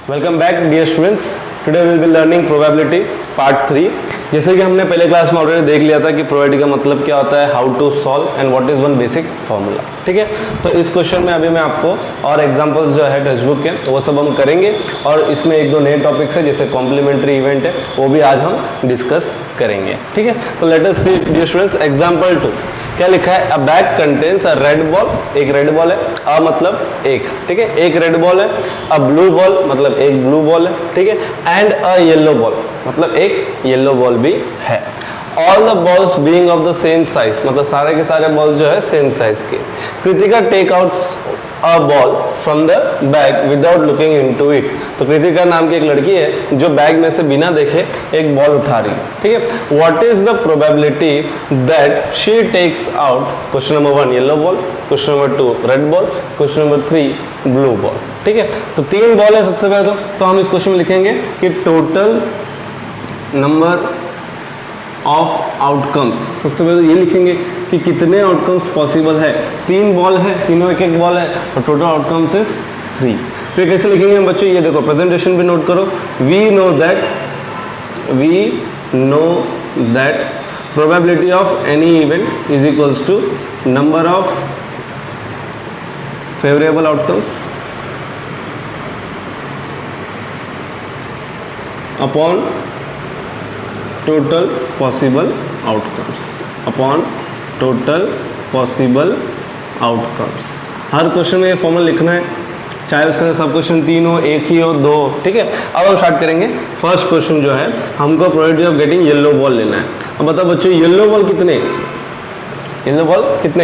Welcome back dear students. Today we will be learning probability part 3। जैसे कि हमने पहले क्लास में ऑलरेडी देख लिया था कि प्रोबेबिलिटी का मतलब क्या होता है, how to solve and what is one basic formula. ठीक है, तो इस क्वेश्चन में अभी मैं आपको और एग्जांपल्स जो है टेक्स्ट बुक के वो सब हम करेंगे और इसमें एक दो नए टॉपिक्स है जैसे कॉम्प्लीमेंट्री इवेंट है वो भी आज हम डिस्कस करेंगे। ठीक है, तो लेट अस सी डियर स्टूडेंट्स एग्जांपल 2। क्या लिखा है, अ bag contains a red ball, एक रेड बॉल है, अ मतलब एक, ठीक है, एक रेड बॉल है, अ ब्लू बॉल मतलब एक ब्लू बॉल है, ठीक है, एंड अ येलो बॉल मतलब एक येलो बॉल भी है। All the balls being of the same size मतलब सारे के सारे बॉल्स जो है सेम साइज के। Kritika take out a ball from the bag without looking into it. तो कृतिका नाम की एक लड़की है जो बैग में से बिना देखे एक बॉल उठा रही है। ठीक है, what is the probability that she takes out, question number 1 yellow ball, question number 2 red ball, question number 3 blue ball. ठीक है, तो 3 बॉल है सबसे पहले तो हम इस क्वेश्चन में लिखेंगे कि टोटल नंबर ऑफ आउटकम्स। सबसे पहले ये लिखेंगे कि कितने आउटकम्स पॉसिबल है। 3 बॉल है, तीनों एक एक बॉल है और टोटल आउटकम्स इज 3। फिर कैसे लिखेंगे हम बच्चों, ये देखो प्रेजेंटेशन भी नोट करो। We know that probability of any event is equals to number of favourable outcomes upon total possible outcomes हर क्वेश्चन में ये फॉर्मूला लिखना है, चाहे उसके अंदर सब क्वेश्चन 3 हो, 1 ही हो, 2। ठीक है, अब हम स्टार्ट करेंगे। फर्स्ट क्वेश्चन जो है हमको probability of getting yellow ball लेना है। अब बताओ बच्चों येलो बॉल कितने,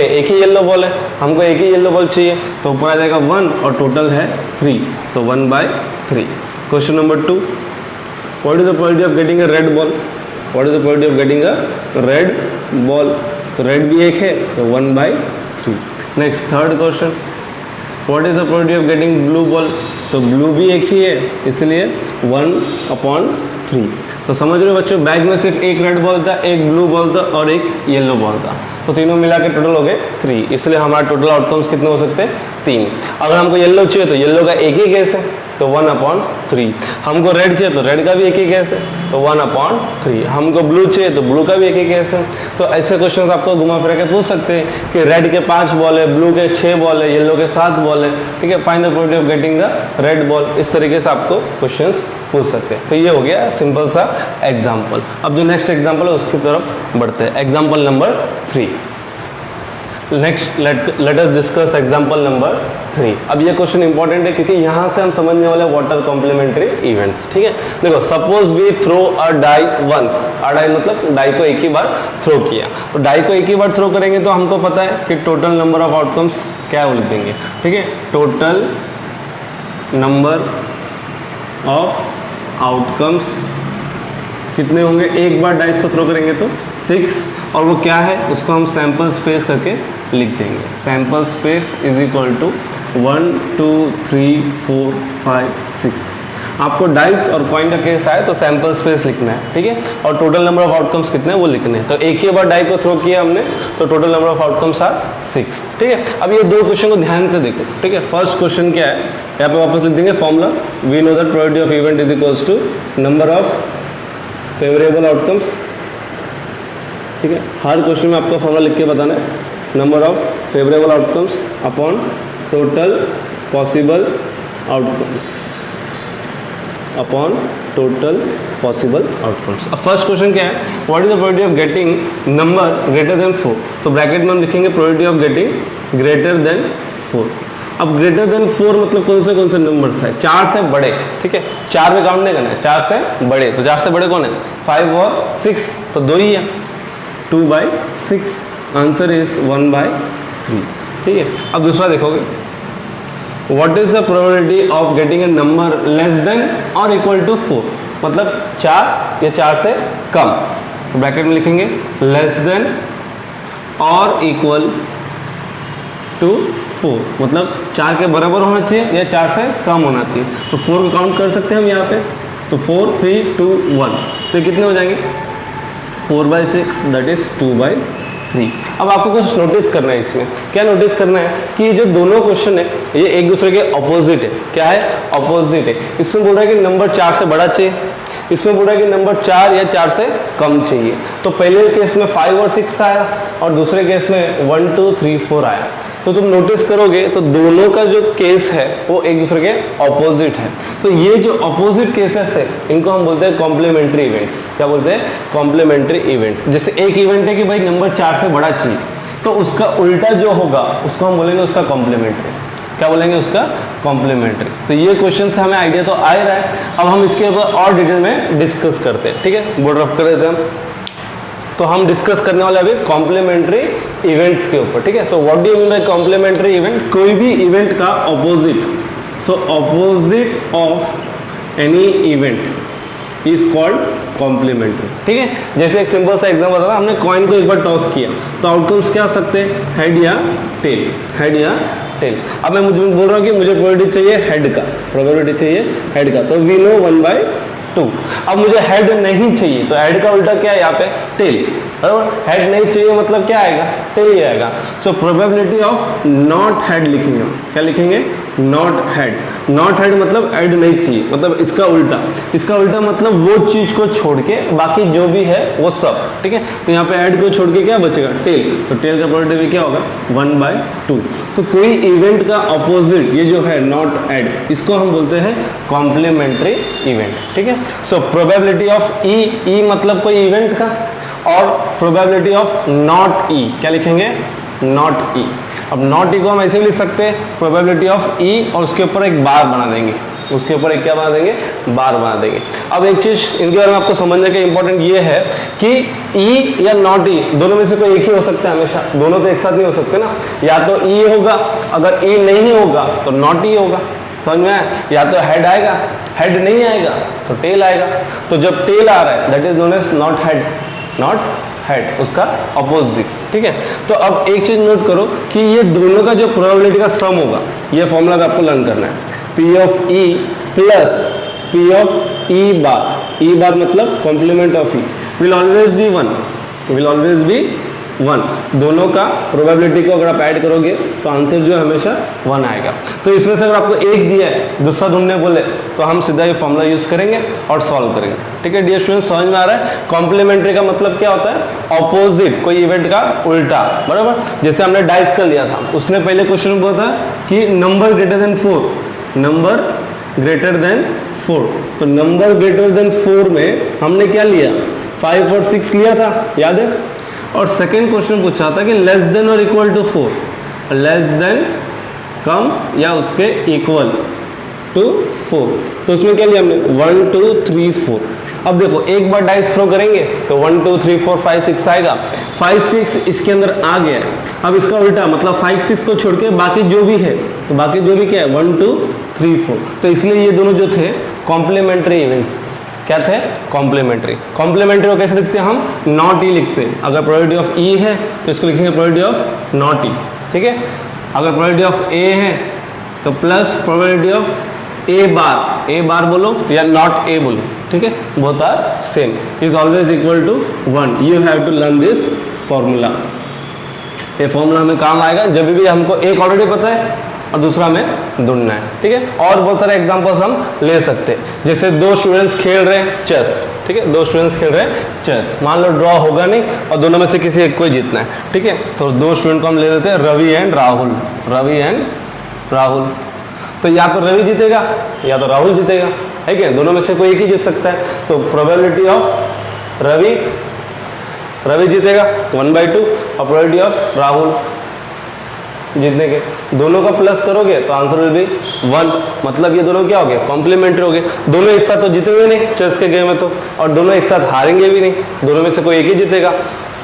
एक ही येलो बॉल है, हमको एक ही येलो बॉल चाहिए तो ऊपर आ जाएगा 1 और टोटल है 3, सो 1/3। Question number 2, what is the probability of getting a red ball, red ball, तो रेड भी एक है तो 1/3। Next third question, what is the probability of getting blue ball, तो ब्लू भी एक ही है इसलिए 1/3। तो समझ रहे हो बच्चों, बैग में सिर्फ एक रेड बॉल था, एक ब्लू बॉल था और एक येलो बॉल था, तो तीनों मिला के टोटल हो गए 3, इसलिए हमारा टोटल आउटकम्स कितने हो सकते हैं 3। अगर हमको येलो चाहिए तो येलो का एक ही केस है तो 1/3। हमको रेड चाहिए तो रेड का भी एक ही केस है तो 1/3। हमको ब्लू चाहिए तो ब्लू का भी एक ही केस है। तो ऐसे क्वेश्चंस आपको घुमा फिरा के पूछ सकते हैं कि रेड के 5 बॉल है, ब्लू के 6 बॉल है, येलो के 7 बॉल है। ठीक है, find the probability of getting the red ball, इस तरीके से आपको क्वेश्चंस पूछ सकते हैं। तो ये हो गया सिंपल सा एग्जाम्पल। अब जो नेक्स्ट एग्जाम्पल है उसकी तरफ बढ़ते हैं। Example number 3। Next let us discuss example number 3। अब ये क्वेश्चन इंपॉर्टेंट है क्योंकि यहाँ से हम समझने वाले वाटर कॉम्प्लीमेंट्री इवेंट्स। ठीक है, देखो suppose we throw a die once, die मतलब डाई को एक ही बार थ्रो किया, तो डाई को एक ही बार थ्रो करेंगे तो हमको पता है कि टोटल नंबर ऑफ आउटकम्स क्या लिख देंगे। ठीक है, टोटल नंबर ऑफ आउटकम्स कितने होंगे, एक बार डाइस को थ्रो करेंगे तो 6, और वो क्या है उसको हम सैंपल स्पेस करके लिख देंगे। Sample space is equal to 1 2 3 4 5 6। आपको डाइस और कॉइन का केस आए तो सैंपल स्पेस लिखना है। ठीक है, और टोटल नंबर ऑफ आउटकम्स कितने हैं वो लिखने हैं। तो एक ही बार डाई को थ्रो किया हमने तो total number of outcomes are 6। ठीक है, अब ये दो क्वेश्चन को ध्यान से देखो। ठीक है, फर्स्ट क्वेश्चन क्या है, यहाँ पे वापस लिख देंगे formula. We know that probability of event is equals to number of favourable outcomes. ठीक है, हर क्वेश्चन में आपको फॉर्मूला लिख के बताना है, number of favourable outcomes upon total possible outcomes अब फर्स्ट क्वेश्चन क्या है, what is the probability of getting number greater than 4। तो ब्रैकेट में हम लिखेंगे probability of getting greater than 4। अब ग्रेटर देन 4 मतलब कौन से नंबर्स है, 4 से बड़े। ठीक है, 4 में काउंट नहीं करना है, 4 से बड़े। तो 4 से बड़े कौन है, 5 और 6, तो 2 ही है, 2/6। Answer is 1/3। ठीक है, अब दूसरा देखोगे, what is the probability of getting a number less than और इक्वल टू 4, मतलब 4 या 4 से कम। तो ब्रैकेट में लिखेंगे लेस देन और इक्वल टू 4, मतलब 4 के बराबर होना चाहिए या 4 से कम होना चाहिए। तो 4 को काउंट कर सकते हैं हम यहाँ पे, तो 4 3 2 1, तो कितने हो जाएंगे 4/6, दैट इज 2/3। 3। अब आपको कुछ नोटिस करना है इसमें, क्या नोटिस करना है कि ये जो दोनों क्वेश्चन है ये एक दूसरे के ऑपोजिट है। क्या है? ऑपोजिट है। इसमें बोल रहा है कि नंबर 4 से बड़ा चाहिए, इसमें बोल रहा है कि नंबर 4 या 4 से कम चाहिए। तो पहले केस में 5 और 6 आया और दूसरे केस में 1 2 3 4 आया। तो तुम नोटिस करोगे तो दोनों का जो केस है वो एक दूसरे के ऑपोजिट है। तो ये जो ऑपोजिट केसेस है इनको हम बोलते हैं कॉम्प्लीमेंट्री इवेंट्स। क्या बोलते हैं? Complementary events. जैसे एक इवेंट है कि भाई नंबर 4 से बड़ा चाहिए, तो उसका उल्टा जो होगा उसको हम बोलेंगे उसका कॉम्प्लीमेंट्री। क्या बोलेंगे? उसका कॉम्प्लीमेंट्री। तो ये क्वेश्चन से हमें आइडिया तो आ ही रहा है। अब हम इसके ऊपर और डिटेल में डिस्कस करते हैं। ठीक है, बोर्ड रफ कर देते हैं। तो हम डिस्कस करने वाले अभी कॉम्प्लीमेंट्री इवेंट्स के ऊपर। ठीक है, so what do you mean by complementary event? कोई भी इवेंट का opposite, so opposite of any event is called complementary. ठीक है, जैसे एक सिंपल सा एग्जांपल बता रहा, हमने कॉइन को एक बार टॉस किया तो आउटकम्स क्या आ सकते हैं? हेड या टेल, हेड या टेल। अब मैं मुझे बोल रहा हूँ कि मुझे प्रोबेबिलिटी चाहिए हेड का, प्रोबेबिलिटी चाहिए हेड का, तो वी नो 1/2। अब मुझे हेड नहीं चाहिए तो हेड का उल्टा क्या है यहाँ पे? टेल। बराबर, हेड नहीं चाहिए मतलब क्या आएगा? टेल ही आएगा। सो प्रोबेबिलिटी ऑफ नॉट हेड लिखेंगे। क्या लिखेंगे? Not head. नॉट हेड मतलब हेड नहीं चाहिए, मतलब इसका उल्टा। इसका उल्टा मतलब वो चीज को छोड़ के बाकी जो भी है वो सब। ठीक है, तो यहाँ पे हेड को छोड़ के क्या बचेगा? टेल। तो टेल का प्रोबेबिलिटी क्या होगा? 1/2। तो कोई इवेंट का ऑपोजिट ये जो है नॉट हेड, इसको हम बोलते हैं कॉम्प्लीमेंट्री इवेंट। ठीक है, सो प्रोबेबिलिटी ऑफ ई मतलब कोई इवेंट का, और प्रोबेबिलिटी ऑफ नॉट ई क्या लिखेंगे? नॉट ई। अब नॉट ई को हम ऐसे भी लिख सकते हैं, प्रोबेबिलिटी ऑफ ई और उसके ऊपर एक बार बना देंगे, उसके ऊपर एक क्या बना देंगे? बार बना देंगे। अब एक चीज इनके बारे में आपको समझने का इंपॉर्टेंट ये है कि ई या नॉट ई दोनों में से कोई एक ही हो सकता है हमेशा, दोनों तो एक साथ नहीं हो सकते ना। या तो ई होगा, अगर ई नहीं होगा तो नॉट ई होगा। समझ में आया? या तो हेड आएगा, हेड नहीं आएगा तो टेल आएगा। तो जब टेल आ रहा है that is known as not head, not head, उसका ऑपोजिट। ठीक है, तो अब एक चीज नोट करो कि ये दोनों का जो प्रोबेबिलिटी का सम होगा, ये फॉर्मूला आपको लर्न करना है। P of E plus P of E bar, E bar मतलब complement of E will always be 1, will always be 1। दोनों का प्रोबेबिलिटी को अगर आप ऐड करोगे तो आंसर जो है हमेशा 1 आएगा। तो इसमें से अगर आपको एक दिया है, दूसरा ढूंढने बोले तो हम सीधा ये फॉर्मूला यूज करेंगे और सॉल्व करेंगे। ठीक है डियर स्टूडेंट्स, समझ में आ रहा है? कॉम्प्लीमेंट्री का मतलब क्या होता है? ऑपोजिट, कोई इवेंट का उल्टा। बराबर, जैसे हमने डाइस का लिया था, उसने पहले क्वेश्चन बोला था कि number greater than 4, number greater than 4। तो नंबर ग्रेटर देन 4 में हमने क्या लिया? 5 और 6 लिया था, याद है? और सेकेंड क्वेश्चन पूछा था कि लेस देन और इक्वल टू 4, लेस देन कम या उसके इक्वल टू 4। तो उसमें क्या लिया हमने? 1 2 3 4। अब देखो एक बार डाइस थ्रो करेंगे तो 1 2 3 4 5 6 आएगा। 5 6 इसके अंदर आ गया है। अब इसका उल्टा मतलब 5 6 को छोड़ के बाकी जो भी है, तो बाकी जो भी क्या है? 1 2 3 4। तो इसलिए ये दोनों जो थे कॉम्प्लीमेंट्री इवेंट्स, क्या थे? कॉम्प्लीमेंट्री। कॉम्प्लीमेंट्री को कैसे लिखते हैं हम? नॉट ई लिखते हैं। अगर प्रोबेबिलिटी ऑफ ई है तो इसको लिखेंगे प्रोबेबिलिटी ऑफ नॉट ई। ठीक है, अगर प्रोबेबिलिटी ऑफ ए है तो plus probability of A bar बोलो या नॉट ए बोलो। ठीक है, both are same, is always equal to 1। You have to learn this formula. ये फॉर्मूला हमें काम आएगा जब भी हमको एक ऑलरेडी पता है और दूसरा हमें ढूंढना है। ठीक है, और बहुत सारे एग्जांपल्स हम ले सकते हैं। जैसे दो स्टूडेंट्स खेल रहे हैं चेस। ठीक है, दो स्टूडेंट्स खेल रहे हैं चेस, मान लो ड्रॉ होगा नहीं और दोनों में से किसी एक को जीतना है। ठीक है, तो दो स्टूडेंट को हम ले लेते हैं रवि एंड राहुल, रवि एंड राहुल। तो या तो रवि जीतेगा या तो राहुल जीतेगा, है क्या? दोनों में से कोई एक ही जीत सकता है। तो प्रोबेबिलिटी ऑफ रवि जीतेगा 1/2 और प्रोबेबिलिटी ऑफ राहुल जीतने के, दोनों का प्लस करोगे तो आंसर विल बी 1। मतलब ये दोनों क्या हो गए? कॉम्प्लीमेंट्री हो गए। दोनों एक साथ तो जीतेंगे नहीं चेस के गेम में तो, और दोनों एक साथ हारेंगे भी नहीं, दोनों में से कोई एक ही जीतेगा।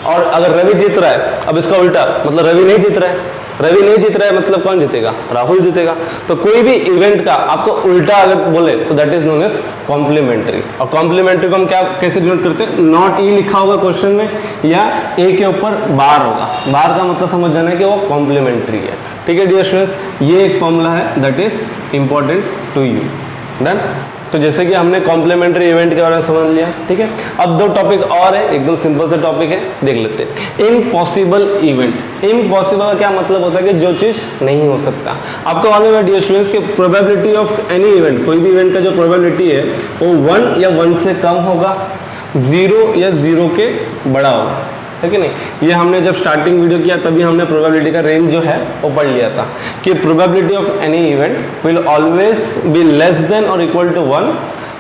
और अगर रवि जीत रहा है, अब इसका उल्टा मतलब रवि नहीं जीत रहा है, रवि नहीं जीत रहा है मतलब कौन जीतेगा? राहुल जीतेगा। तो कोई भी इवेंट का आपको उल्टा अगर बोले तो that is known as complementary. और कॉम्प्लीमेंट्री को हम क्या कैसे डिनोट करते हैं? नॉट ई लिखा होगा क्वेश्चन में या ए के ऊपर बार होगा। बार का मतलब समझ जाना है कि वो कॉम्प्लीमेंट्री है। ठीक है डियर स्टूडेंट्स, ये एक फॉर्मूला है that is important to you. Done. तो जैसे कि हमने कॉम्प्लीमेंट्री इवेंट के बारे में समझ लिया, ठीक है। अब दो टॉपिक और है, एकदम सिंपल सा टॉपिक है, देख लेते हैं। Impossible event. इम्पॉसिबल का क्या मतलब होता है कि जो चीज नहीं हो सकता। आपको मालूम है डियर स्टूडेंट्स कि प्रोबेबिलिटी ऑफ एनी इवेंट, कोई भी इवेंट का जो प्रोबेबिलिटी है वो 1 या 1 से कम होगा, 0 या 0 के बड़ा होगा, है कि नहीं। ये हमने जब स्टार्टिंग वीडियो किया तभी हमने प्रोबेबिलिटी का रेंज जो है वो पढ़ लिया था कि probability of any event will always be less than और इक्वल टू 1,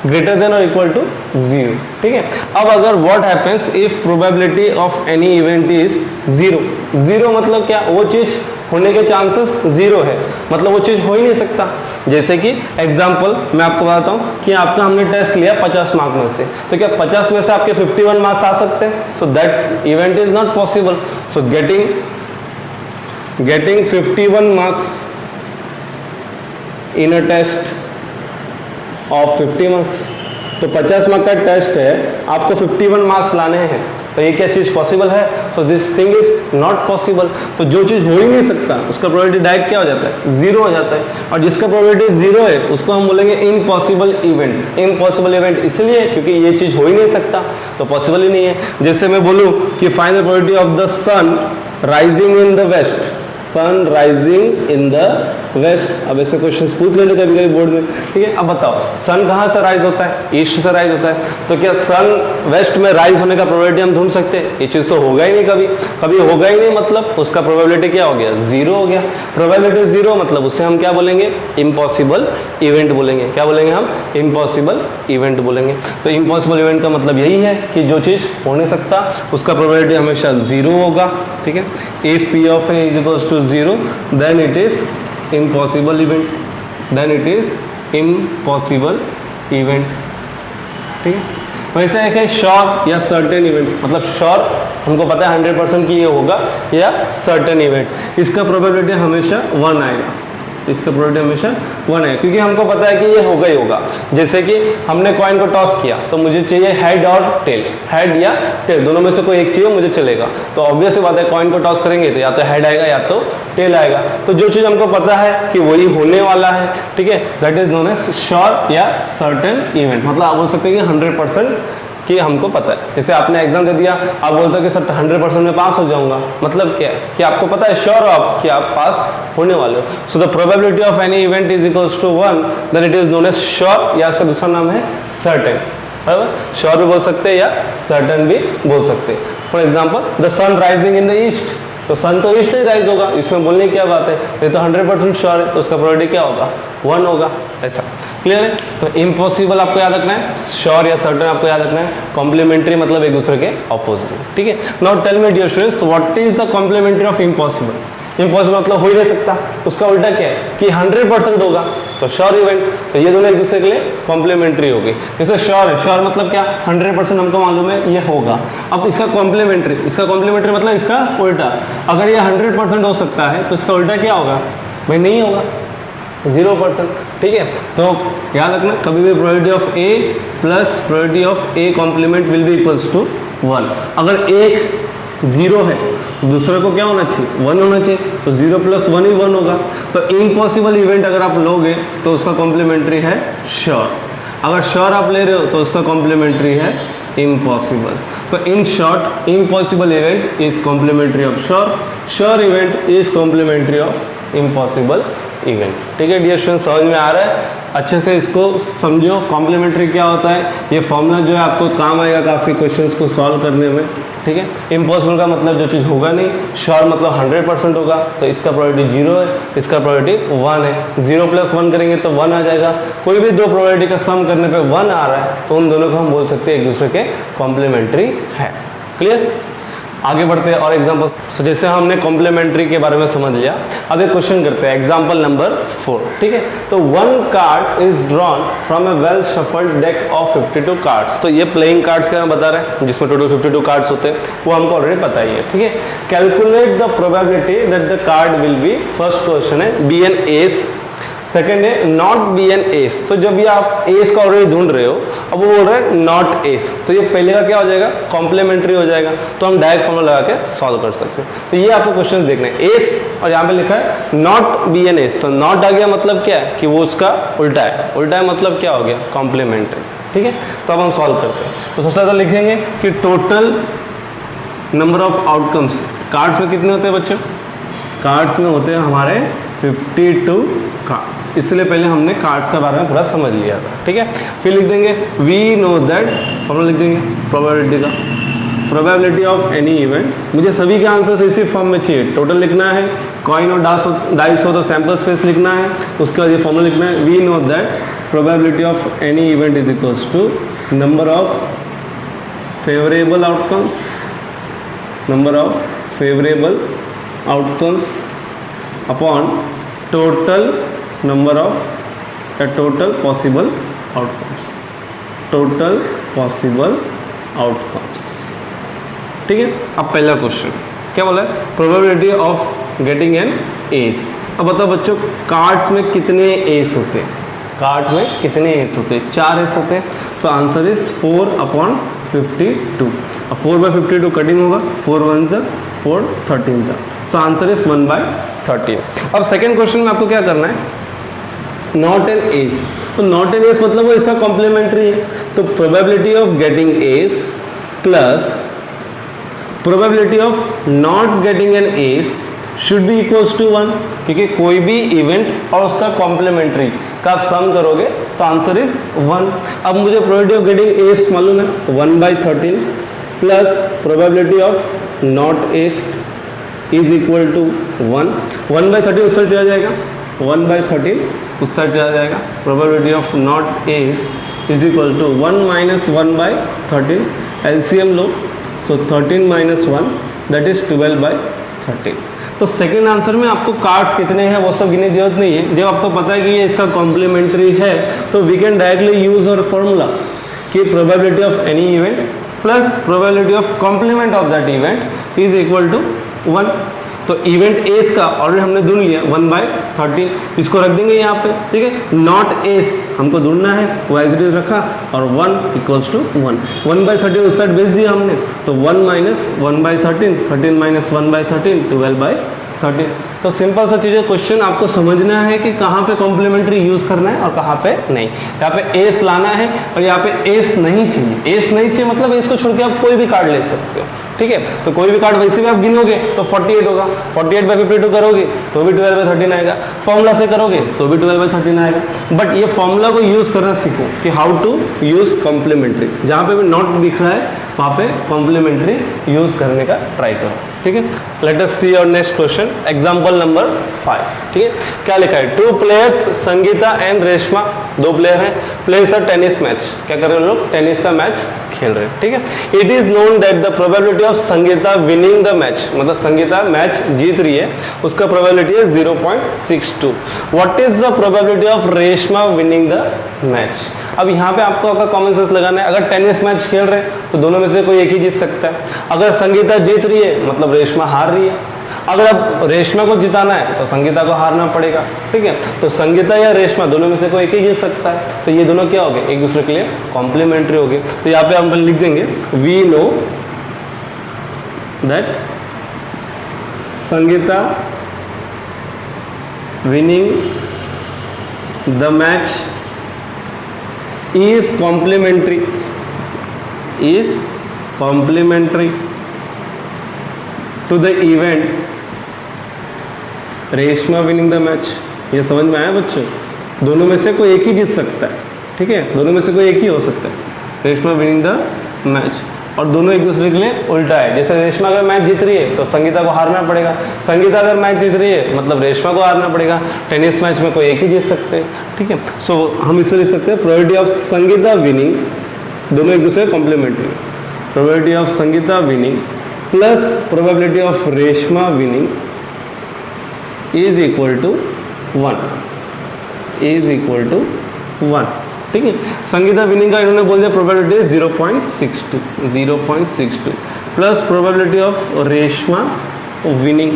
ग्रेटर देन और इक्वल टू 0, ठीक है। अब अगर what happens if probability of any event is 0, 0 मतलब क्या, वो चीज होने के चांसेस 0 है, मतलब वो चीज हो ही नहीं सकता। जैसे कि एग्जांपल मैं आपको बताता हूँ कि आपका हमने टेस्ट लिया 50 मार्क में से, तो क्या 50 में से आपके 51 मार्क्स आ सकते हैं? So that event is not possible. So getting 51 marks in a test of 50 marks, तो 50 मार्क का टेस्ट है, आपको 51 मार्क्स लाने हैं, तो ये क्या चीज पॉसिबल है? So this thing is not possible. तो जो चीज हो ही नहीं सकता उसका प्रोबेबिलिटी डायरेक्ट क्या हो जाता है? 0 हो जाता है। और जिसका प्रोबेबिलिटी 0 है उसको हम बोलेंगे इम्पॉसिबल इवेंट। इम्पॉसिबल इवेंट इसलिए क्योंकि ये चीज हो ही नहीं सकता, तो पॉसिबल ही नहीं है। जैसे मैं बोलूं कि find the probability of the sun rising in the west, sun rising in the west. अब ऐसे क्वेश्चंस पूछ लेते कभी कभी बोर्ड में, ठीक है। अब बताओ सन कहाँ से राइज होता है? ईस्ट से राइज होता है, तो क्या सन वेस्ट में राइज होने का प्रोबेबिलिटी हम ढूंढ सकते हैं? ये चीज तो होगा ही नहीं, कभी कभी होगा ही नहीं, मतलब उसका प्रोबेबिलिटी क्या हो गया? 0 हो गया। प्रोबेबिलिटी 0 मतलब उससे हम क्या बोलेंगे? इम्पॉसिबल इवेंट बोलेंगे। क्या बोलेंगे हम? इम्पॉसिबल इवेंट बोलेंगे। तो इम्पॉसिबल इवेंट का मतलब यही है कि जो चीज हो नहीं सकता उसका प्रोबेबिलिटी हमेशा 0 होगा, ठीक है। If P of A is equals to 0 then it is impossible event, then it is impossible event, ठीक है। वैसे एक है श्योर या सर्टेन इवेंट, मतलब श्योर हमको पता है 100% कि ये होगा, या सर्टेन इवेंट इसका प्रोबेबिलिटी हमेशा 1 आएगा, इसका प्रोबेबिलिटी हमेशा 1 है, क्योंकि हमको पता है कि ये होगा ही होगा। जैसे कि हमने कॉइन को टॉस किया तो मुझे चाहिए हेड और टेल, हेड या टेल दोनों में से कोई एक चाहिए, मुझे चलेगा। तो ऑब्वियस बात है कॉइन को टॉस करेंगे तो या तो हेड आएगा या तो टेल आएगा। तो जो चीज हमको पता है कि वही होने वाला है, ठीक है, that is known as sure या सर्टेन इवेंट। मतलब आप बोल सकते हैं कि 100% कि हमको पता है। जैसे आपने एग्जाम दे दिया, आप बोलते हो कि सर 100% में पास हो जाऊंगा, मतलब क्या है कि आपको पता है श्योर हो आप कि आप पास होने वाले हो। So the probability of any event is equals to 1, then it is known as sure, या इसका दूसरा नाम है सर्टेन। बराबर, श्योर भी बोल सकते हैं या सर्टेन भी बोल सकते हैं। For example the sun rising in the east, तो सन तो ईस्ट से ही राइज होगा, इसमें बोलने की क्या बात है, ये तो 100% श्योर है, तो उसका प्रोबेबिलिटी क्या होगा? 1 होगा। ऐसा क्लियर है? तो इम्पॉसिबल आपको याद रखना है, श्योर या सर्टेन आपको याद रखना है, कॉम्प्लीमेंट्री मतलब एक दूसरे के ऑपोजिट, ठीक है। Now tell me dear students, what is the complementary of impossible? Impossible मतलब हो ही नहीं सकता, उसका उल्टा क्या है कि 100% होगा, तो श्योर इवेंट। तो ये दोनों एक दूसरे के लिए कॉम्प्लीमेंट्री होगी। जैसे श्योर है, श्योर मतलब क्या? 100% हमको मालूम है ये होगा। अब इसका कॉम्प्लीमेंट्री, इसका कॉम्प्लीमेंट्री मतलब इसका उल्टा। अगर ये 100% हो सकता है तो इसका उल्टा क्या होगा? भाई नहीं होगा, 0%, ठीक है। तो याद रखना कभी भी probability of A plus probability of A complement will be equals to 1। अगर एक 0 है दूसरे को क्या होना चाहिए? 1 होना चाहिए, तो 0 + 1 ही 1 होगा। तो इम्पॉसिबल इवेंट अगर आप लोगे तो उसका कॉम्प्लीमेंट्री है श्योर। अगर श्योर आप ले रहे हो तो उसका कॉम्प्लीमेंट्री है इम्पॉसिबल। तो in short impossible event is complementary of sure, sure event is complementary of impossible event, ठीक है। डियर स्टूडेंट समझ में आ रहा है? अच्छे से इसको समझो, कॉम्प्लीमेंट्री क्या होता है, ये फॉर्मूला जो है आपको काम आएगा काफ़ी क्वेश्चंस को सॉल्व करने में, ठीक है। इम्पॉसिबल का मतलब जो चीज़ होगा नहीं, श्योर मतलब 100% होगा, तो इसका प्रोबेबिलिटी 0 है, इसका प्रोबेबिलिटी 1 है। 0 + 1 करेंगे तो 1 आ जाएगा। कोई भी दो प्रोबेबिलिटी का सम करने पे 1 आ रहा है तो उन दोनों को हम बोल सकते हैं एक दूसरे के कॉम्प्लीमेंट्री है। क्लियर? आगे बढ़ते हैं और एग्जांपल्स। सो जैसे हमने कॉम्प्लीमेंट्री के बारे में समझ लिया, अब एक क्वेश्चन करते हैं, एग्जांपल नंबर 4, ठीक है। तो 1 card is drawn from A well shuffled deck of 52 cards. तो ये प्लेइंग कार्ड्स का बता रहे हैं जिसमें टोटल 52 कार्ड्स होते हैं, वो हमको ऑलरेडी पता ही है, ठीक है। Calculate the probability that the card will be, first question है, बी एन एस सेकंड है नॉट बी एन एस, तो जब ये आप एस का ऑलरेडी ढूंढ रहे हो, अब वो बोल रहे हैं नॉट एस, तो ये पहले का क्या हो जाएगा, कॉम्प्लीमेंट्री हो जाएगा, तो हम डायरेक्ट फॉर्मूला लगा के सॉल्व कर सकते हैं। तो ये आपको क्वेश्चन देखना है, एस और यहाँ पे लिखा है नॉट बी एन एस, तो नॉट आ गया मतलब क्या है कि वो उसका उल्टा है, उल्टा है मतलब क्या हो गया, कॉम्प्लीमेंट्री। ठीक है, तो अब हम सॉल्व करते हैं। तो सबसे ज़्यादा लिखेंगे कि total number of outcomes, cards में कितने होते हैं बच्चों, कार्ड्स में होते हैं हमारे 52 कार्ड्स, इसलिए पहले हमने कार्ड्स के बारे में पूरा समझ लिया था। ठीक है, फिर लिख देंगे वी नो दैट, फॉर्मूला लिख देंगे प्रोबेबिलिटी का, प्रोबेबिलिटी ऑफ एनी इवेंट, मुझे सभी के आंसर्स इसी फॉर्म में चाहिए, टोटल लिखना है, कॉइन और डाइस हो तो सैंपल स्पेस लिखना है, उसके बाद ये फॉर्मूला लिखना है, we know that probability of any event is equals to number of favourable outcomes, number of favorable outcomes upon total number of total possible outcomes, total possible outcomes। ठीक है, अब पहला क्वेश्चन क्या बोला है, probability of getting an S. अब बताओ बच्चों कार्ड्स में कितने एस होते हैं, कार्ड्स में कितने एस होते हैं, 4 एस होते हैं, सो आंसर इज 4/52। अब 4/52 कटिंग होगा, 4 1 जा 4 13 जा, सो आंसर इज 1/13। अब सेकेंड क्वेश्चन में आपको क्या करना है, नॉट एन एस, तो नॉट एन एस मतलब वो इसका कॉम्प्लीमेंट्री है, तो probability of getting ace plus probability of not getting an ace should be equals to 1, क्योंकि कोई भी इवेंट और उसका कॉम्प्लीमेंट्री का आप सम करोगे तो आंसर इज 1। अब मुझे प्रोबेबिलिटी ऑफ गेटिंग एस मालूम है 1/13 plus probability of not ace is equal to 1, 1/13 उस साइड चला जाएगा, 1/13 उस साइड चला जाएगा, probability of not ace is equal to 1 - 1/13, LCM लो, सो 13 - 1 दैट इज 12/13। तो सेकेंड आंसर में आपको कार्ड्स कितने हैं वो सब गिनने की जरूरत नहीं है, जब आपको पता है कि ये इसका कॉम्प्लीमेंट्री है तो वी कैन डायरेक्टली यूज और फॉर्मूला कि probability of any event plus probability of complement of that event is equal to 1। तो इवेंट एस का ऑलरेडी हमने ढूंढ लिया 1/13, इसको रख देंगे यहाँ पे। ठीक है, नॉट एस हमको ढूंढना है, वो एज इट इज रखा और 1 इक्वल्स टू 1, 1/13 उस साइड भेज दिया हमने, तो 1 - 1/13, 13 - 1/13 12/13। तो सिंपल सा चीज़ें, क्वेश्चन आपको समझना है कि कहाँ पे कॉम्प्लीमेंट्री यूज करना है और कहाँ पे नहीं। यहाँ पे एस लाना है और यहाँ पे एस नहीं चाहिए, एस नहीं चाहिए मतलब एस को छोड़ के आप कोई भी कार्ड ले सकते हो। ठीक है, तो कोई भी कार्ड वैसे भी आप गिनोगे तो 48 होगा, 48/52 करोगे तो भी 12/13 आएगा, फॉर्मूला से करोगे तो भी 12/13 आएगा। बट ये फॉर्मूला को यूज करना सीखो कि हाउ टू यूज कॉम्प्लीमेंट्री, जहाँ पे भी नॉट दिख रहा है वहाँ पे कॉम्प्लीमेंट्री यूज करने का ट्राई करो। ठीक है, लेट अस सी और नेक्स्ट क्वेश्चन, एग्जांपल नंबर 5। ठीक है, क्या लिखा है, 2 players Sangeeta and Reshma, 2 player हैं, प्लेस अ टेनिस मैच, क्या कर रहे हैं लोग, टेनिस का मैच खेल रहे हैं। ठीक है, it is known that the probability of Sangeeta winning the match, मतलब संगीता मैच जीत रही है, उसका प्रोबेबिलिटी है 0.62। What is the probability of Reshma winning the match. अब यहाँ पे आपको आपका कॉमन सेंस लगाना है, अगर टेनिस मैच खेल रहे हैं तो दोनों में से कोई एक ही जीत सकता है, अगर संगीता जीत रही है मतलब रेशमा हार रही है, अगर अब रेशमा को जिताना है तो संगीता को हारना पड़ेगा। ठीक है, तो संगीता या रेशमा दोनों में से कोई एक ही जीत सकता है, तो ये दोनों क्या हो गए, एक दूसरे के लिए कॉम्प्लीमेंट्री हो गए। तो यहाँ पे हम लिख देंगे we know that Sangeeta winning the match is complementary to the event Reshma winning the match. ये समझ में आया बच्चों, दोनों में से कोई एक ही जीत सकता है। ठीक है, दोनों में से कोई एक ही हो सकता है, रेशमा विनिंग द मैच, और दोनों एक दूसरे के लिए उल्टा है। जैसे रेशमा अगर मैच जीत रही है तो संगीता को हारना पड़ेगा, संगीता अगर मैच जीत रही है मतलब रेशमा को हारना पड़ेगा। टेनिस मैच में कोई एक ही जीत सकते हैं। ठीक है, सो हम इसे लिख सकते हैं प्रोबेबिलिटी ऑफ संगीता विनिंग, दोनों एक दूसरे complementary, probability of Sangeeta winning plus probability of Reshma winning is equal to 1। ठीक है, संगीता विनिंग का इन्होंने बोल दिया probability 0.62 plus probability of Reshma winning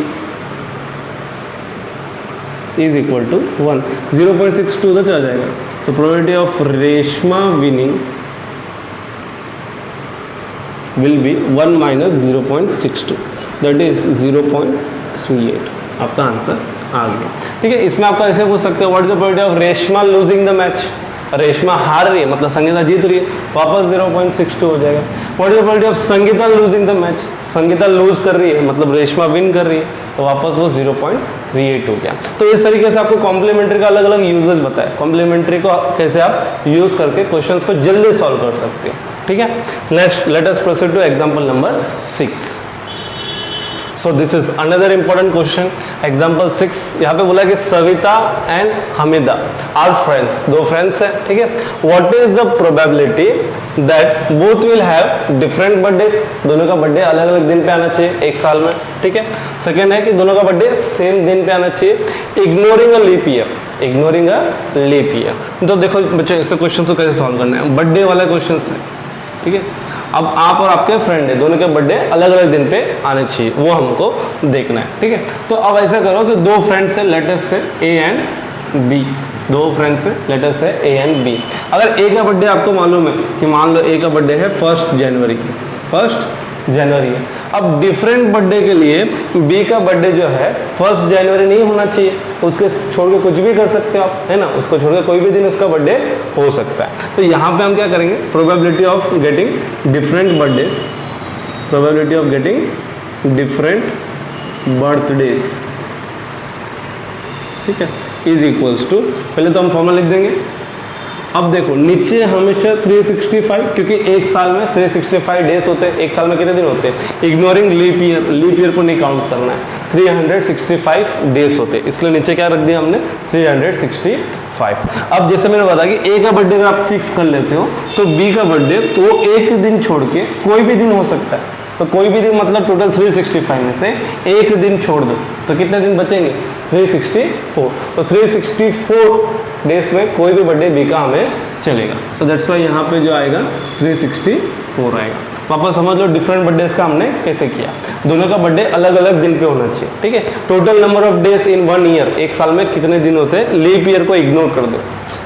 is equal to 1, 0.62 उधर चला जाएगा। So probability of Reshma winning will be 1 minus 0.62, that is 0.38। आपका आंसर आ गया। ठीक है, इसमें आपका ऐसे पूछ सकते हो what is the probability of Reshma losing the match. Reshma हार रही है मतलब संगीता जीत रही है, वापस 0.62 हो जाएगा। What is the probability of Sangeeta losing the match, Sangeeta lose कर रही है मतलब रेशमा विन कर रही है, तो वापस वो 0.38 हो गया। तो इस तरीके से आपको कॉम्प्लीमेंट्री का अलग अलग यूजेज बताया, कॉम्प्लीमेंट्री को कैसे आप यूज करके क्वेश्चंस को जल्दी सॉल्व कर सकते हो। ठीक है, next let us proceed to example number 6। So this is another important question, example 6। यहाँ पे बोला कि Savita and Hamida are friends, दो फ्रेंड्स हैं। ठीक है, what is the probability that both will have different birthdays, दोनों का बर्थडे अलग अलग दिन पे आना चाहिए एक साल में। ठीक है, सेकेंड है कि दोनों का बर्थडे सेम दिन पे आना चाहिए, ignoring a leap year, ignoring a leap year. तो देखो बच्चों ऐसे क्वेश्चन को कैसे सॉल्व करना है, बर्थडे वाला क्वेश्चन है। ठीक है, अब आप और आपके फ्रेंड है, दोनों के बर्थडे अलग अलग दिन पे आने चाहिए, वो हमको देखना है। ठीक है, तो अब ऐसा करो कि दो फ्रेंड्स है, लेट अस से ए एंड बी, दो फ्रेंड्स है, लेट अस से ए एंड बी। अगर ए का बर्थडे आपको मालूम है कि मान लो ए का बर्थडे है 1 जनवरी, 1 जनवरी है। अब डिफरेंट बर्थडे के लिए बी का बर्थडे जो है 1 जनवरी नहीं होना चाहिए, उसके छोड़ के कुछ भी कर सकते हो आप, है ना, उसको छोड़ के कोई भी दिन उसका बर्थडे हो सकता है। तो यहाँ पे हम क्या करेंगे, probability of getting different birthdays, probability of getting different birthdays, ठीक है, इज इक्वल्स टू, पहले तो हम फॉर्मूला लिख देंगे। अब देखो नीचे हमेशा 365, क्योंकि एक साल में 365 डेज होते हैं, एक साल में कितने दिन होते हैं, ignoring leap year, leap year को नहीं काउंट करना है, 365 डेज होते हैं, इसलिए नीचे क्या रख दिया हमने 365। अब जैसे मैंने बताया कि ए का बर्थडे अगर आप फिक्स कर लेते हो तो बी का बर्थडे तो एक दिन छोड़ के कोई भी दिन हो सकता है, तो कोई भी दिन मतलब टोटल 365 में से एक दिन छोड़ दो तो कितने दिन बचेंगे, 364। तो 364 डेज में कोई भी बर्थडे बी का हमें चलेगा। सो दैट्स वाई यहाँ पे जो आएगा 364 आएगा। वापस समझ लो डिफरेंट बर्थडेज का हमने कैसे किया, दोनों का बर्थडे अलग अलग दिन पे होना चाहिए। ठीक है, total number of days in 1 year, एक साल में कितने दिन होते हैं, लीप ईयर को इग्नोर कर दो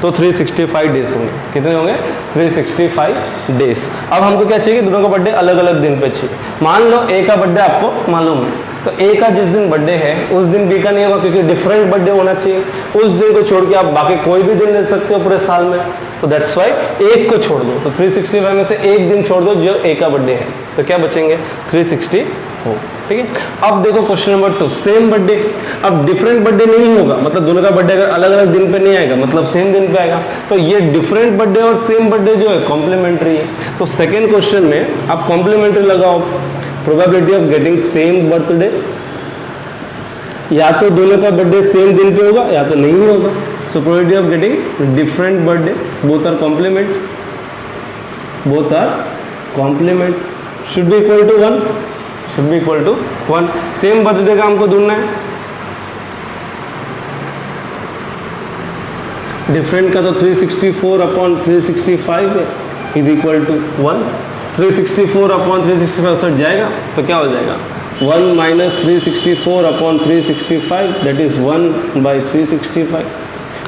तो 365 डेज होंगे। कितने होंगे, 365 डेज। अब हमको क्या चाहिए, दोनों का बर्थडे अलग अलग दिन पे चाहिए। मान लो ए का बर्थडे आपको मालूम है, तो ए का जिस दिन बर्थडे है उस दिन बी का नहीं होगा, क्योंकि डिफरेंट बर्थडे होना चाहिए। उस दिन को छोड़ के आप बाकी कोई भी दिन ले सकते हो पूरे साल में, तो दैट्स वाई एक को छोड़ दो, तो 365 में से एक दिन छोड़ दो जो ए का बर्थडे है, तो क्या बचेंगे 364। ठीक है, अब देखो क्वेश्चन नंबर 2, सेम बर्थडे। अब डिफरेंट बर्थडे नहीं होगा, मतलब दोनों का बर्थडे अगर अलग अलग दिन पे नहीं आएगा, मतलब सेम दिन पे आएगा, तो ये डिफरेंट बर्थडे और सेम बर्थडे जो है कॉम्प्लीमेंट्री है। तो सेकेंड क्वेश्चन में आप कॉम्प्लीमेंट्री लगाओ, probability of getting same birthday, या तो दोनों का बर्थडे सेम दिन पे होगा या तो नहीं होगा। So probability of getting different birthday, both are complement, both are complement, should be equal to 1, should be equal to 1। Same birthday का हमको ढूंढना है, डिफरेंट का तो 364/365 है, इज इक्वल टू 1। 364/365 सट जाएगा तो क्या हो जाएगा, 1 माइनस 364/365, दैट इज 1/365।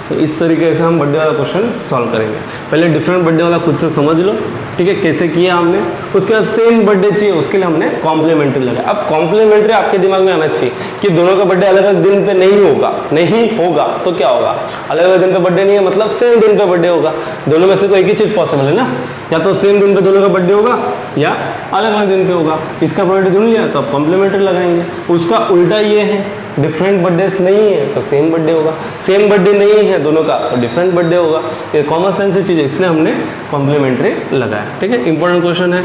तो इस तरीके से हम बर्थडे वाला क्वेश्चन सॉल्व करेंगे। पहले डिफरेंट बर्थडे वाला खुद से समझ लो, ठीक है, कैसे किया हमने। उसके बाद सेम बर्थडे चाहिए, उसके लिए हमने कॉम्प्लीमेंट्री लगाया। अब कॉम्प्लीमेंट्री आपके दिमाग में आना चाहिए कि दोनों का बर्थडे अलग अलग दिन पे नहीं होगा, नहीं होगा तो क्या होगा, अलग अलग दिन पे बर्थडे नहीं है मतलब सेम दिन पे बर्थडे होगा। दोनों में से कोई एक ही चीज़ पॉसिबल है ना, या तो सेम दिन पे दोनों का बर्थडे होगा या अलग अलग दिन पे होगा। इसका प्रोबेबिलिटी ढूंढ लिया तो आप कॉम्प्लीमेंट्री लगाएंगे। उसका उल्टा ये है, डिफरेंट बर्थडेज नहीं है तो सेम बर्थडे होगा, सेम बर्थडे नहीं है दोनों का तो डिफरेंट बर्थडे होगा। ये कॉमन सेंस की चीज़ है, इसलिए हमने कॉम्प्लीमेंट्री लगाया। ठीक है, इंपॉर्टेंट क्वेश्चन है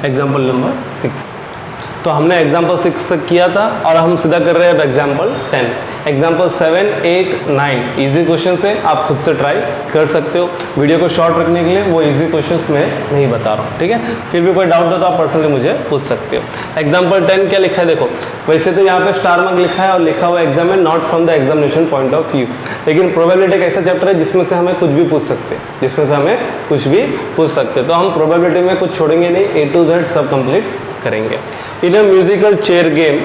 एग्जाम्पल नंबर 6। तो हमने एग्जाम्पल 6 तक किया था और हम सीधा कर रहे हैं अब एग्जाम्पल 10। एग्जाम्पल 7, 8, 9 इजी क्वेश्चन है, आप खुद से ट्राई कर सकते हो। वीडियो को शॉर्ट रखने के लिए वो इजी क्वेश्चंस मैं नहीं बता रहा हूँ। ठीक है, फिर भी कोई डाउट हो तो आप पर्सनली मुझे पूछ सकते हो। एग्जाम्पल 10 क्या लिखा है देखो, वैसे तो यहाँ पे स्टार मार्क लिखा है और लिखा हुआ एग्जाम में not from the examination point of view, लेकिन प्रोबेबिलिटी एक ऐसा चैप्टर है जिसमें से हमें कुछ भी पूछ सकते हैं, जिसमें से हमें कुछ भी पूछ सकते हैं। तो हम प्रोबेबिलिटी में कुछ छोड़ेंगे नहीं, A to Z सब कंप्लीट करेंगे। In a musical chair game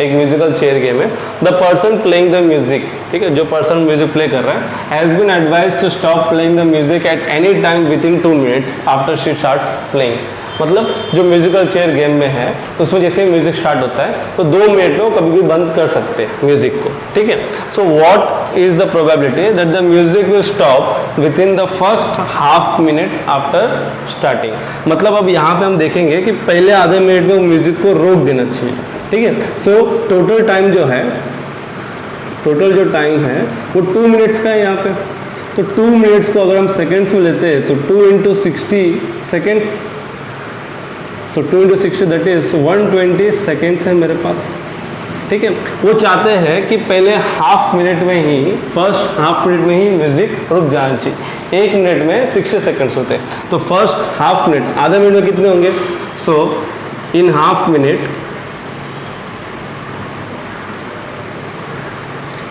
एक म्यूजिकल चेयर गेम है। The person playing the music, ठीक है, जो पर्सन म्यूजिक प्ले कर रहा है, has been advise to stop playing the music at any time within 2 minutes after she starts playing. मतलब जो म्यूजिकल चेयर गेम में है उसमें जैसे ही म्यूजिक स्टार्ट होता है तो 2 मिनट में वो कभी भी बंद कर सकते हैं म्यूजिक को, ठीक है। So what is the probability that the music will stop with in the first half minute after starting. मतलब अब यहाँ पे हम देखेंगे कि पहले आधे मिनट में वो म्यूजिक को रोक देना चाहिए, ठीक है। सो टोटल टाइम जो है, टोटल जो टाइम है वो 2 मिनट्स का है यहाँ पे। तो 2 मिनट्स को अगर हम सेकेंड्स में लेते हैं तो 2 × 60 seconds, so 2 × 60 that is 120 seconds है मेरे पास, ठीक है। वो चाहते हैं कि पहले हाफ मिनट में ही, फर्स्ट हाफ मिनट में ही म्यूजिक रुक जाना चाहिए। 1 मिनट में 60 सेकेंड्स होते हैं, तो फर्स्ट हाफ मिनट, आधे मिनट में कितने होंगे? So in half minute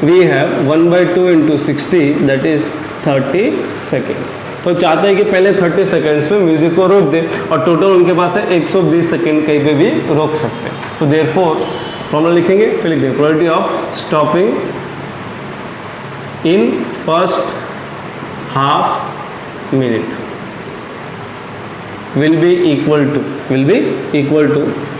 we have 1/2 × 60 that is 30 seconds. तो चाहते हैं कि पहले 30 सेकेंड्स में म्यूजिक को रोक दे और टोटल उनके पास है 120 सेकेंड कहीं पे भी रोक सकते हैं। तो देयरफॉर फॉर्मूला लिखेंगे, फिर लिख देंगे probability of stopping in first half minute will be equal to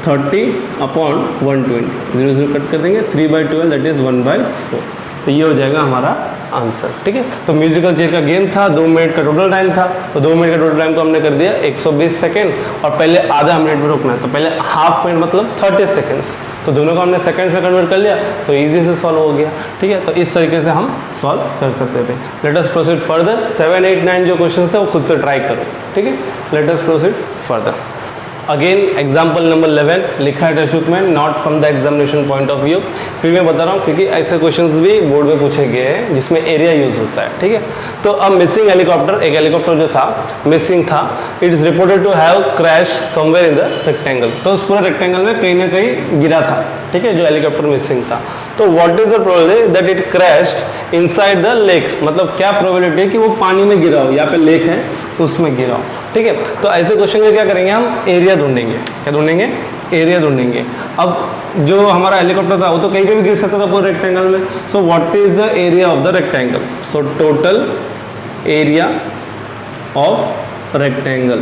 30/120, 0 cut कर देंगे, 3/12 दैट इज 1/4। तो ये हो जाएगा हमारा आंसर, ठीक है। तो म्यूजिकल चेयर का गेम था, 2 मिनट का टोटल टाइम था, तो 2 मिनट का टोटल टाइम को हमने कर दिया 120 सेकेंड और पहले आधा मिनट में रोकना है, तो पहले हाफ मिनट मतलब 30 सेकेंड्स, तो दोनों को हमने सेकेंड्स में कन्वर्ट कर लिया तो इजी से सॉल्व हो गया, ठीक है। तो इस तरीके से हम सॉल्व कर सकते थे। Late us proceed further. 7, 8, 9 जो क्वेश्चन है वो खुद से ट्राई करो, ठीक है। Late us proceed further. Again example number 11 लिखा है टेक्स्ट बुक में, not from the examination point of view. फिर मैं बता रहा हूँ क्योंकि ऐसे क्वेश्चंस भी बोर्ड में पूछे गए हैं जिसमें एरिया यूज होता है, ठीक है। तो अब मिसिंग हेलीकॉप्टर, एक हेलीकॉप्टर जो था मिसिंग था, it is reported to have crash somewhere in the rectangle. तो उस पूरे रेक्टेंगल में कहीं ना कहीं गिरा था, ठीक है, जो हेलीकॉप्टर मिसिंग था। तो what is the probability that it crashed inside the lake, मतलब क्या प्रोबेबिलिटी है कि वो पानी में गिरा हो, यहाँ पे लेक है उसमें गिरा हो, ठीक है। तो ऐसे क्वेश्चन में क्या करेंगे हम, एरिया ढूंढेंगे। क्या ढूंढेंगे? एरिया ढूंढेंगे। अब जो हमारा हेलीकॉप्टर था वो तो कहीं पे भी गिर सकता था पूरे रेक्टेंगल में। So what is the area of the rectangle? So total area of rectangle.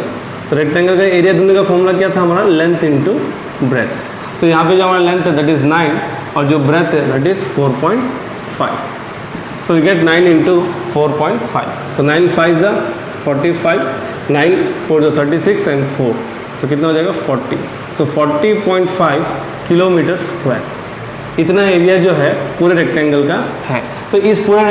तो रेक्टेंगल का एरिया ढूंढने का फॉर्मूला क्या था हमारा? Length into breadth. तो यहाँ पे जो हमारा लेंथ है दैट इज 9 और जो ब्रेथ है that is 4.5। So you get 9 × 4.5। सो 9 5 जा 45, 9 4 जो 36 एंड 4, तो कितना हो जाएगा 40। सो 40.5 किलोमीटर स्क्वायर इतना एरिया जो है पूरे रेक्टेंगल का है। तो इस पूरे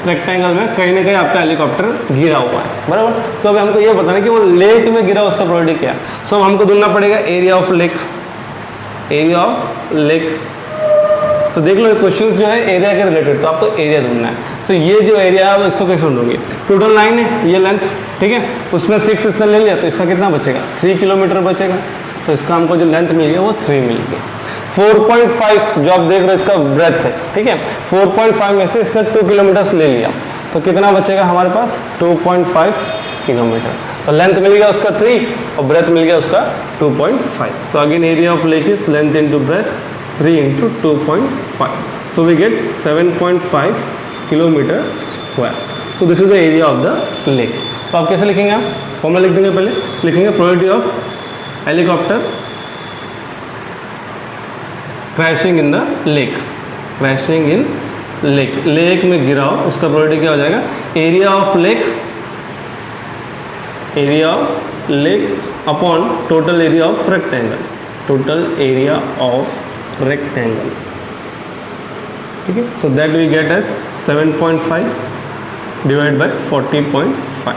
रेक्टेंगल में कहीं ना कहीं आपका हेलीकॉप्टर गिरा हुआ है, बराबर। तो अभी हमको ये बताना कि वो लेक में गिरा उसका प्रोबेबिलिटी क्या है। सो हमको ढूंढना पड़ेगा area of lake, area of lake. तो देख लो क्वेश्चन जो है एरिया के रिलेटेड, तो आपको एरिया ढूंढना है। तो ये जो एरिया है इसको कैसे ढूंढोगे? टोटल 9 है ये लेंथ, ठीक है, उसमें 6 इसने ले लिया तो इसका कितना बचेगा? 3 किलोमीटर बचेगा। तो इसका हमको जो लेंथ मिल गया वो 3 मिल गया। 4.5 जो आप देख रहे हो इसका ब्रेथ है, ठीक है, 4.5 में से इसने 2 किलोमीटर्स ले लिया तो कितना बचेगा हमारे पास? 2.5 किलोमीटर। तो लेंथ मिल गया उसका 3 और ब्रेथ मिल गया उसका 2.5। तो again area of lake is length into breadth 3 × 2.5. So we get 7.5 kilometre square. So this is the area of the lake. तो आप कैसे लिखेंगे? आप फॉर्मूला लिख देंगे, पहले लिखेंगे probability of helicopter crashing in the lake, crashing in lake, lake में गिरा हो उसका प्रोबेबिलिटी क्या हो जाएगा? Area of lake, area of lake upon total area of rectangle, total area of rectangle, ठीक है। So that we get as 7.5 divide by 40.5,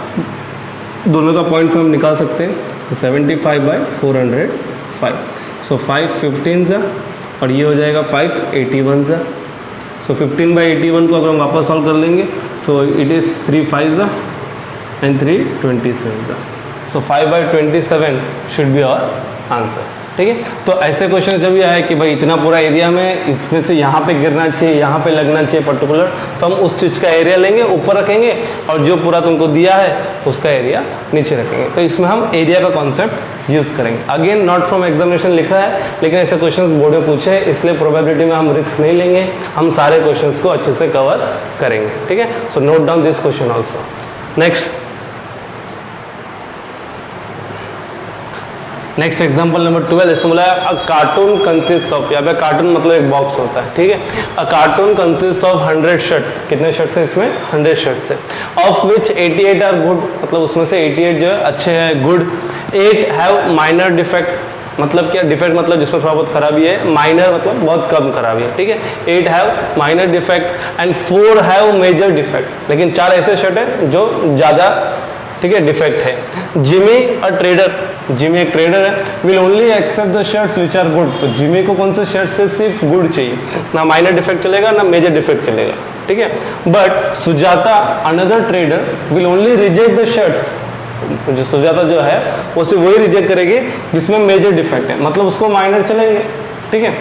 दोनों का पॉइंट हम निकाल सकते हैं। 75/405, सो 5 15 जा और ये हो जाएगा 5 81 जा। सो 15/81 को अगर हम वापस सॉल्व कर लेंगे सो इट इज़ 3 5 जा एंड 3 27 जा। सो 5/27 शुड बी आवर आंसर। ठीक है। तो ऐसे क्वेश्चन जब ये आए कि भाई इतना पूरा एरिया में इसमें से यहाँ पे गिरना चाहिए, यहाँ पे लगना चाहिए पर्टिकुलर, तो हम उस चीज़ का एरिया लेंगे ऊपर रखेंगे और जो पूरा तुमको दिया है उसका एरिया नीचे रखेंगे। तो इसमें हम एरिया का कॉन्सेप्ट यूज़ करेंगे। अगेन नॉट फ्रॉम एग्जामिनेशन लिखा है, लेकिन ऐसे क्वेश्चन बोर्ड में पूछे हैं, इसलिए प्रोबेबिलिटी में हम रिस्क नहीं लेंगे, हम सारे क्वेश्चन को अच्छे से कवर करेंगे। ठीक है, so note down this question also. Next example number 12, इसमें बोला है अ कार्टून कंसिस्ट ऑफ, यहाँ पे कार्टून मतलब एक बॉक्स होता है, ठीक है। अ कार्टून कंसिस्ट ऑफ 100 शर्ट्स, कितने शर्ट्स हैं इसमें? 100 शर्ट्स है। ऑफ विच 88 आर गुड, मतलब उसमें से 88 जो है अच्छे हैं, गुड। 8 हैव माइनर डिफेक्ट, मतलब क्या? डिफेक्ट मतलब जिसमें थोड़ा बहुत खराबी है, माइनर मतलब बहुत कम खराबी है, ठीक है। 8 have minor defect and 4 have major defect, लेकिन 4 ऐसे शर्ट है जो ज़्यादा, ठीक है, डिफेक्ट है। जिमी अ ट्रेडर, जिमी एक ट्रेडर है, will only accept the shirts which are good, तो जिमी को कौन से शर्ट से सिर्फ गुड चाहिए, ना माइनर डिफेक्ट चलेगा ना मेजर डिफेक्ट चलेगा, ठीक है। But Sujata another trader will only reject the shirts, जो सुजाता जो है वो सिर्फ वही रिजेक्ट करेगी जिसमें मेजर डिफेक्ट है, मतलब उसको माइनर चलेंगे, ठीक है।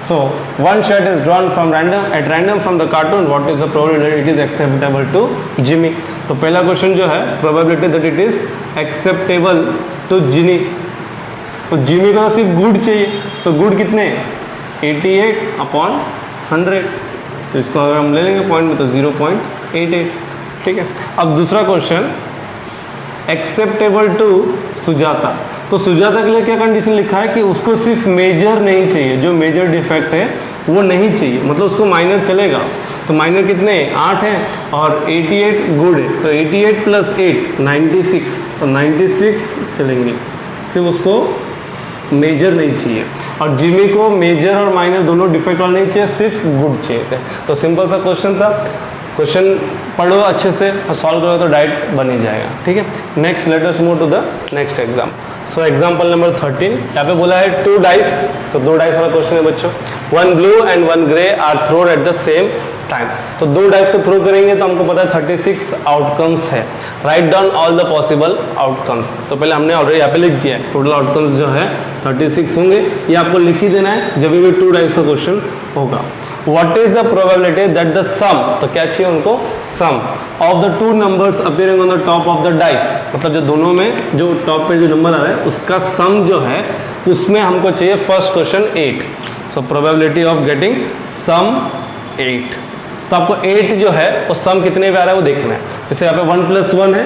So one shirt is drawn from random from the cartoon. What is the probability that it is acceptable to Jimmy? तो पहला क्वेश्चन जो है probability that it is acceptable to Jimmy, तो जिमी को सिर्फ गुड चाहिए, तो गुड कितने? 88/100, तो इसको अगर हम ले लेंगे पॉइंट में तो 0.88, ठीक है। अब दूसरा क्वेश्चन एक्सेप्टेबल टू सुजाता, तो सुजाता के लिए क्या कंडीशन लिखा है कि उसको सिर्फ मेजर नहीं चाहिए, जो मेजर डिफेक्ट है वो नहीं चाहिए, मतलब उसको माइनर चलेगा। तो माइनर कितने? 8 है और 88 गुड है, तो 88 + 8 96, तो 96 चलेंगे, सिर्फ उसको मेजर नहीं चाहिए। और जिमी को मेजर और माइनर दोनों डिफेक्ट वाला नहीं चाहिए, सिर्फ गुड चाहिए थे। तो सिंपल सा क्वेश्चन था, क्वेश्चन पढ़ो अच्छे से और सॉल्व करो तो डायरेक्ट बन ही जाएगा, ठीक है। Next let us move to the next exam. So example number 13, यहाँ पे बोला है 2 डाइस, तो 2 डाइस वाला क्वेश्चन है बच्चों। 1 blue and 1 grey are thrown at the same time, तो 2 डाइस को थ्रो करेंगे तो हमको पता है 36 आउटकम्स है। Write down all the possible outcomes, तो पहले हमने ऑलरेडी यहाँ पे लिख दिया है, टोटल आउटकम्स जो है 36 होंगे, ये आपको लिख ही देना है जब भी 2 डाइस का क्वेश्चन होगा। What is the probability that the sum, तो क्या चाहिए उनको? sum of the 2 numbers appearing on the top of the dice, मतलब जो दोनों में जो टॉप पे जो नंबर आ रहा है उसका सम जो है उसमें हमको चाहिए first question 8। So probability of getting sum 8, तो आपको 8 जो है वो सम कितने पे आ रहा है वो देखना है। जैसे यहाँ पे 1 + 1 है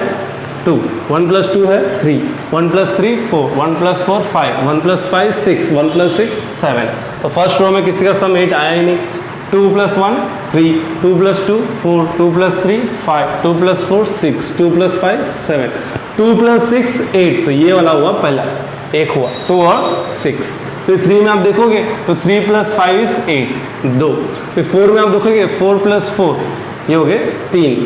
2, 1 + 2 है 3, 1 + 3 4, 1 + 4 5, 1 + 5 6, 1 + 6 7, तो फर्स्ट रो में किसी का सम 8 आया ही नहीं। 2 + 1 3, 2 + 2 4, 2 + 3 5, 2 + 4 6, 2 + 5 7, 2 + 6 8, तो ये वाला हुआ पहला, एक हुआ 2 और 6। फिर 3 में आप देखोगे तो 3 + 5 is 8, 2। फिर 4 में आप देखोगे 4 + 4, ये हो गए 3।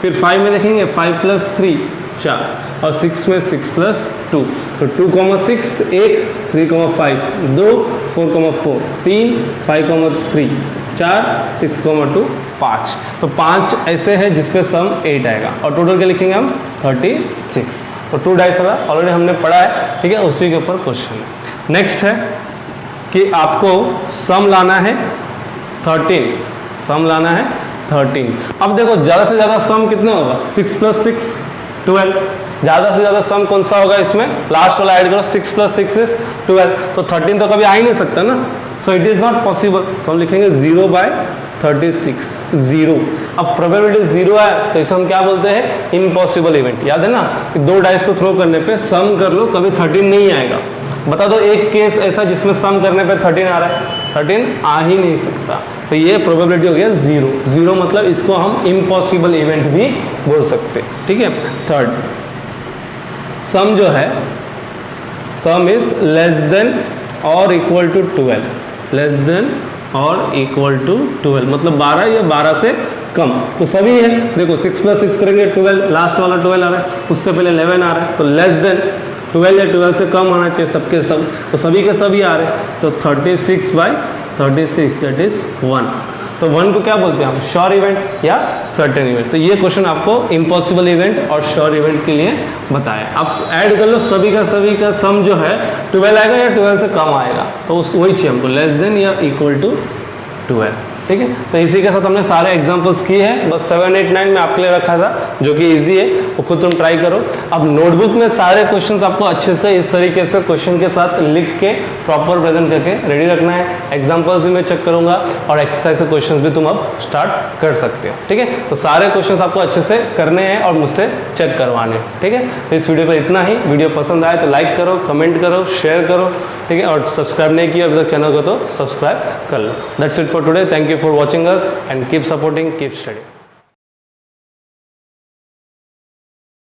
फिर 5 में देखेंगे 5 + 3 4, और 6 में 6 + 2, तो 2,6 1, 3,5 2, 4,4 3, 5,3 4, 6,2 5, तो 5 ऐसे है जिसपे सम 8 आएगा, और टोटल क्या लिखेंगे हम? 36। तो 2 डाइस वाला ऑलरेडी हमने पढ़ा है, ठीक है, उसी के ऊपर क्वेश्चन है। नेक्स्ट है कि आपको सम लाना है 13, सम लाना है 13। अब देखो ज़्यादा से ज़्यादा सम कितना होगा? 6 + 6 12, ज़्यादा से ज़्यादा सम कौन सा होगा इसमें? लास्ट वाला ऐड करो, 6 + 6 is 12, तो 13 तो कभी आ ही नहीं सकता ना, so it is not possible, तो हम लिखेंगे 0/36 0। अब प्रोबेबिलिटी 0 है तो इसे हम क्या बोलते हैं? Impossible event. याद है ना कि 2 डाइस को थ्रो करने पे सम कर लो, कभी 13 नहीं आएगा। बता दो एक केस ऐसा जिसमें सम करने पे 13 आ रहा है, 13 आ ही नहीं सकता, तो ये प्रोबेबिलिटी हो गया 0। 0 मतलब इसको हम इम्पॉसिबल इवेंट भी बोल सकते, ठीक है। थर्ड, सम जो है, सम इज लेस देन और इक्वल टू 12, लेस देन और इक्वल टू 12, मतलब 12 या 12 से कम, तो सभी है। देखो 6 + 6 करेंगे 12, लास्ट वाला 12 आ रहा है, उससे पहले 11 आ रहा है, तो लेस देन 12 या 12 से कम आना चाहिए सबके सब, तो सभी के सभी आ रहे हैं, तो 36/36 दैट इज 1। तो 1 को क्या बोलते हैं हम, श्योर इवेंट या सर्टेन इवेंट। तो ये क्वेश्चन आपको इम्पॉसिबल इवेंट और श्योर इवेंट के लिए बताया। आप ऐड कर लो सभी का सम जो है 12 आएगा या 12 से कम आएगा, तो वही चाहिए हमको, लेस देन या इक्वल टू 12, ठीक है। तो इसी के साथ हमने सारे एग्जांपल्स किए हैं, बस 7, 8, 9 में आपके लिए रखा था, जो कि इजी है, वो खुद तुम ट्राई करो। अब नोटबुक में सारे क्वेश्चंस आपको अच्छे से इस तरीके से क्वेश्चन के साथ लिख के प्रॉपर प्रेजेंट करके रेडी रखना है। एग्जांपल्स भी मैं चेक करूंगा और एक्सरसाइज के क्वेश्चंस भी तुम अब स्टार्ट कर सकते हो, ठीक है। तो सारे क्वेश्चंस आपको अच्छे से करने हैं और मुझसे चेक करवाने हैं, ठीक है। तो इस वीडियो पर इतना ही। वीडियो पसंद आए तो लाइक करो, कमेंट करो, शेयर करो, ठीक है। और सब्सक्राइब नहीं किया अभी तक चैनल को तो सब्सक्राइब कर लो। That's it for today. Thank you for watching us and keep supporting, keep studying.